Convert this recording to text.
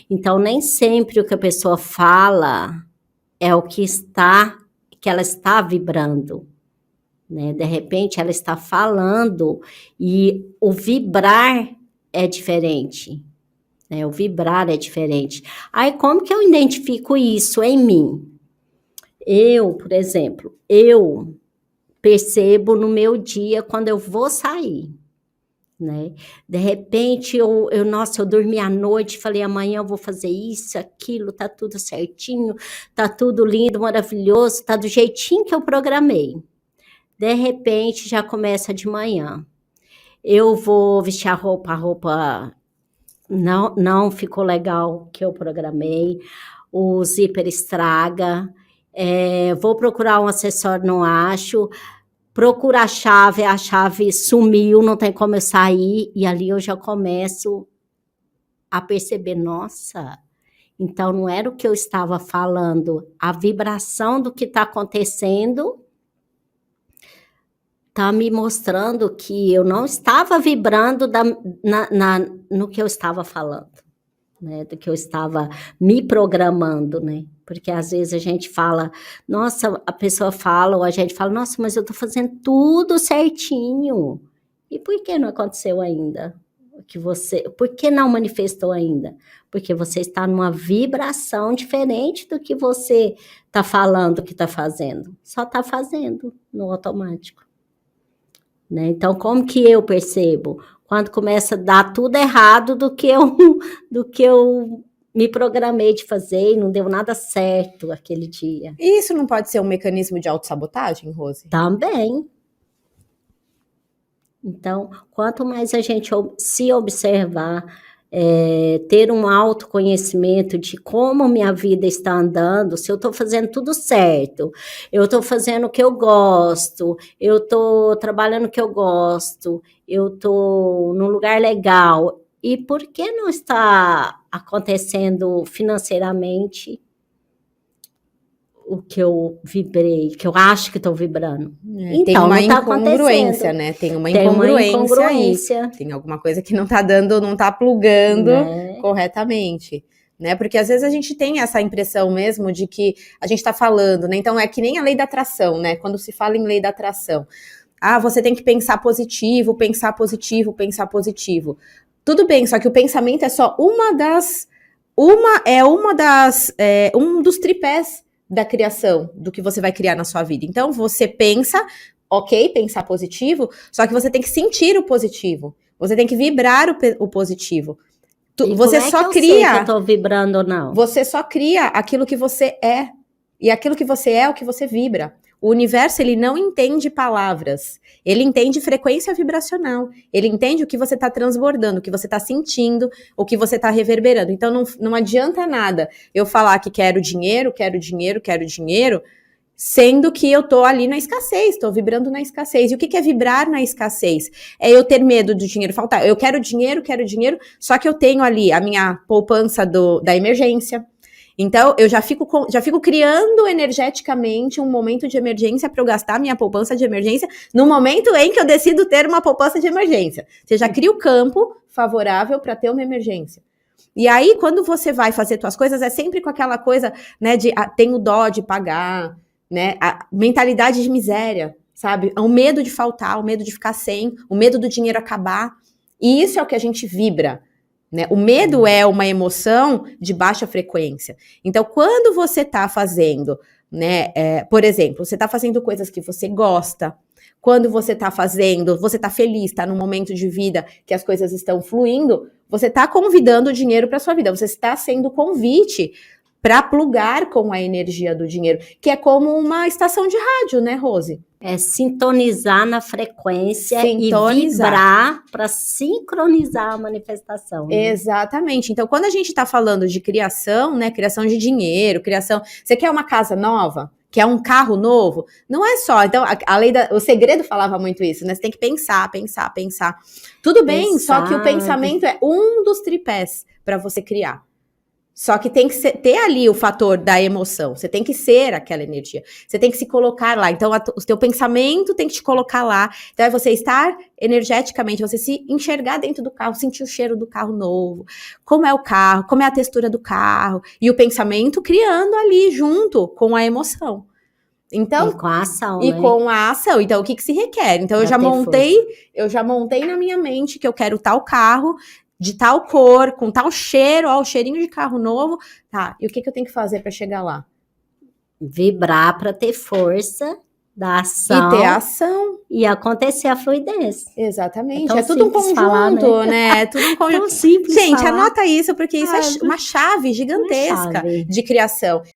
Então, nem sempre o que a pessoa fala é o que ela está vibrando, né? De repente, ela está falando e o vibrar é diferente, né? O vibrar é diferente. Aí, como que eu identifico isso em mim? Eu, por exemplo, eu percebo no meu dia quando eu vou sair, né? De repente, nossa, eu dormi à noite, falei, amanhã eu vou fazer isso, aquilo, tá tudo certinho, tá tudo lindo, maravilhoso, tá do jeitinho que eu programei. De repente, já começa de manhã. Eu vou vestir a roupa não ficou legal que eu programei, o zíper estraga, vou procurar um acessório, não acho, procura a chave sumiu, não tem como eu sair, e ali eu já começo a perceber, nossa, então não era o que eu estava falando, a vibração do que está acontecendo está me mostrando que eu não estava vibrando no que eu estava falando, né? Do que eu estava me programando, né? Porque às vezes a gente fala, nossa, a pessoa fala, ou a gente fala, nossa, mas eu estou fazendo tudo certinho. E por que não aconteceu ainda? Por que não manifestou ainda? Porque você está numa vibração diferente do que você está falando que está fazendo. Só está fazendo no automático. Né? Então, como que eu percebo? Quando começa a dar tudo errado do que eu me programei de fazer e não deu nada certo aquele dia. E isso não pode ser um mecanismo de autossabotagem, Rose? Também. Então, quanto mais a gente se observar, ter um autoconhecimento de como minha vida está andando, se eu estou fazendo tudo certo, eu estou fazendo o que eu gosto, eu estou trabalhando o que eu gosto, eu estou num lugar legal, e por que não está acontecendo financeiramente o que eu vibrei, que eu acho que estou vibrando? Então, tem uma incongruência, né? Tem uma incongruência aí. Tem alguma coisa que não está dando, não está plugando corretamente, né? Porque às vezes a gente tem essa impressão mesmo de que a gente está falando, né? Então é que nem a lei da atração, né? Quando se fala em lei da atração. Ah, você tem que pensar positivo, pensar positivo, pensar positivo. Tudo bem, só que o pensamento é só um dos tripés da criação, do que você vai criar na sua vida. Então, você pensa, ok, pensar positivo, só que você tem que sentir o positivo. Você tem que vibrar o positivo. Você só cria. Sei que eu tô vibrando ou não? Você só cria aquilo que você é. E aquilo que você é o que você vibra. O universo, ele não entende palavras. Ele entende frequência vibracional. Ele entende o que você está transbordando, o que você está sentindo, o que você está reverberando. Então, não adianta nada eu falar que quero dinheiro, sendo que eu tô ali na escassez, tô vibrando na escassez. E o que é vibrar na escassez? É eu ter medo do dinheiro faltar. Eu quero dinheiro, só que eu tenho ali a minha poupança da emergência. Então, eu já fico criando energeticamente um momento de emergência para eu gastar minha poupança de emergência no momento em que eu decido ter uma poupança de emergência. Você já cria o campo favorável para ter uma emergência. E aí, quando você vai fazer suas coisas, é sempre com aquela coisa, né, de tenho dó de pagar, né, a mentalidade de miséria, sabe? O medo de faltar, o medo de ficar sem, o medo do dinheiro acabar. E isso é o que a gente vibra. Né? O medo é uma emoção de baixa frequência. Então, quando você está fazendo, né, por exemplo, você está fazendo coisas que você gosta, quando você está fazendo, você está feliz, está num momento de vida que as coisas estão fluindo, você está convidando o dinheiro para sua vida, você está sendo convite para plugar com a energia do dinheiro, que é como uma estação de rádio, né, Rose? É sintonizar na frequência e vibrar para sincronizar a manifestação. Né? Exatamente. Então, quando a gente está falando de criação, né, criação de dinheiro, você quer uma casa nova? Quer um carro novo? Não é só. Então, o segredo falava muito isso, né? Você tem que pensar. Tudo bem, só que o pensamento é um dos tripés para você criar. Só que tem que ter ali o fator da emoção. Você tem que ser aquela energia. Você tem que se colocar lá. Então, o teu pensamento tem que te colocar lá. Então, é você estar energeticamente, você se enxergar dentro do carro, sentir o cheiro do carro novo, como é o carro, como é a textura do carro. E o pensamento criando ali junto com a emoção. Então, E com a ação, e né? com a ação. Então, o que se requer? Então, eu já montei na minha mente que eu quero tal carro, de tal cor, com tal cheiro, ó, o cheirinho de carro novo. Tá, e o que eu tenho que fazer para chegar lá? Vibrar para ter força da E ação ter ação. e acontecer a fluidez. Exatamente. tão É tudo um simples conjunto, falar, né? É tudo um conjunto. Tão simples Gente, falar. anota isso, porque isso é uma chave gigantesca chave. de criação.